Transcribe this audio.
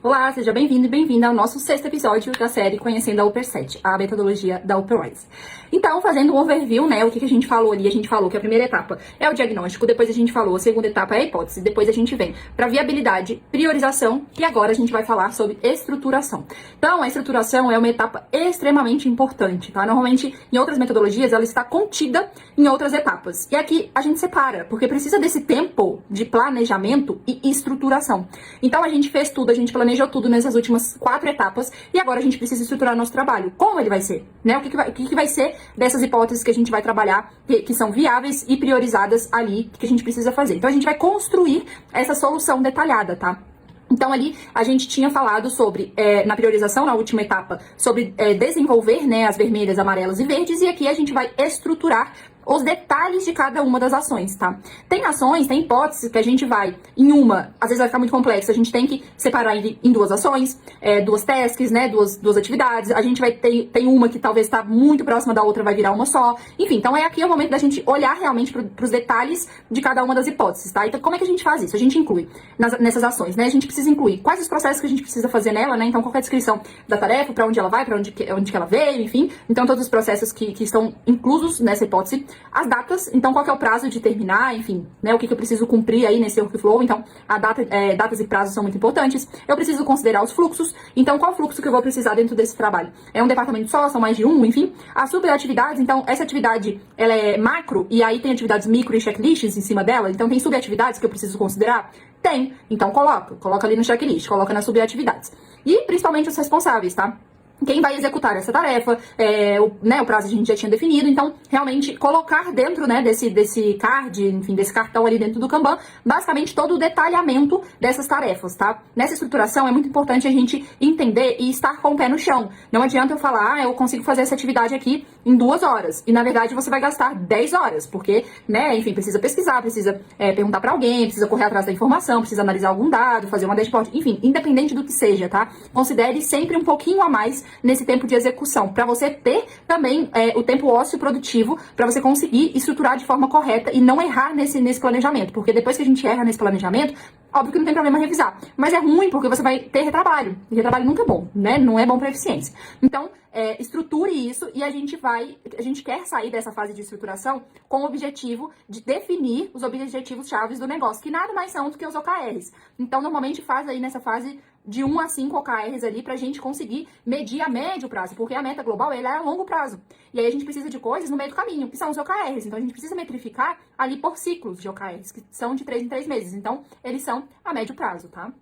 Olá, seja bem-vindo e bem-vinda ao nosso 6º episódio da série Conhecendo a Upper 7, a metodologia da Upperwise. Então, fazendo um overview, né, o que a gente falou ali, a gente falou que a primeira etapa é o diagnóstico, depois a gente falou a segunda etapa é a hipótese, depois a gente vem para viabilidade, priorização e agora a gente vai falar sobre estruturação. Então, a estruturação é uma etapa extremamente importante, tá? Normalmente, em outras metodologias, ela está contida em outras etapas. E aqui a gente separa, porque precisa desse tempo de planejamento e estruturação. Então, a gente fez tudo, a gente planejou tudo nessas últimas 4 etapas e agora a gente precisa estruturar nosso trabalho. Como ele vai ser? Né? O que vai ser dessas hipóteses que a gente vai trabalhar, que são viáveis e priorizadas ali, que a gente precisa fazer. Então a gente vai construir essa solução detalhada, tá? Então ali a gente tinha falado sobre, na priorização, na última etapa, sobre desenvolver, né, as vermelhas, amarelas e verdes, e aqui a gente vai estruturar os detalhes de cada uma das ações, tá? Tem ações, tem hipóteses que a gente vai, em uma, às vezes vai ficar muito complexo, a gente tem que separar em 2 ações, 2 tasks, né, duas atividades, a gente vai ter, tem uma que talvez está muito próxima da outra, vai virar uma só, enfim, então aqui é o momento da gente olhar realmente para os detalhes de cada uma das hipóteses, tá? Então como é que a gente faz isso? A gente inclui nessas ações, né, a gente precisa incluir quais os processos que a gente precisa fazer nela, né, então qual é a descrição da tarefa, para onde ela vai, para onde que ela veio, enfim, então todos os processos que estão inclusos nessa hipótese. As datas, então qual que é o prazo de terminar, enfim, né, o que eu preciso cumprir aí nesse workflow, então datas e prazos são muito importantes. Eu preciso considerar os fluxos, então qual fluxo que eu vou precisar dentro desse trabalho? É um departamento só, são mais de um, enfim. As subatividades, então essa atividade, ela é macro, e aí tem atividades micro e checklists em cima dela, então tem subatividades que eu preciso considerar? Tem, então coloca ali no checklist, coloca nas subatividades. E principalmente os responsáveis, tá? Quem vai executar essa tarefa, o prazo a gente já tinha definido, então realmente colocar dentro, né, desse card, enfim, desse cartão ali dentro do Kanban, basicamente todo o detalhamento dessas tarefas, tá? Nessa estruturação é muito importante a gente entender e estar com o pé no chão. Não adianta eu falar, eu consigo fazer essa atividade aqui em 2 horas, e na verdade você vai gastar 10 horas, porque, né, enfim, precisa pesquisar, precisa perguntar pra alguém, precisa correr atrás da informação, precisa analisar algum dado, fazer uma dashboard, enfim, independente do que seja, tá? Considere sempre um pouquinho a mais nesse tempo de execução, para você ter também o tempo ósseo produtivo, para você conseguir estruturar de forma correta e não errar nesse planejamento, porque depois que a gente erra nesse planejamento, óbvio que não tem problema revisar, mas é ruim porque você vai ter retrabalho, e retrabalho nunca é bom, né, não é bom para eficiência. Então, estruture isso e a gente quer sair dessa fase de estruturação com o objetivo de definir os objetivos chaves do negócio, que nada mais são do que os OKRs. Então, normalmente faz aí nessa fase de 1 a 5 OKRs ali pra gente conseguir medir a médio prazo, porque a meta global ela é a longo prazo. E aí a gente precisa de coisas no meio do caminho, que são os OKRs. Então a gente precisa metrificar ali por ciclos de OKRs, que são de 3 em 3 meses. Então, eles são a médio prazo, tá?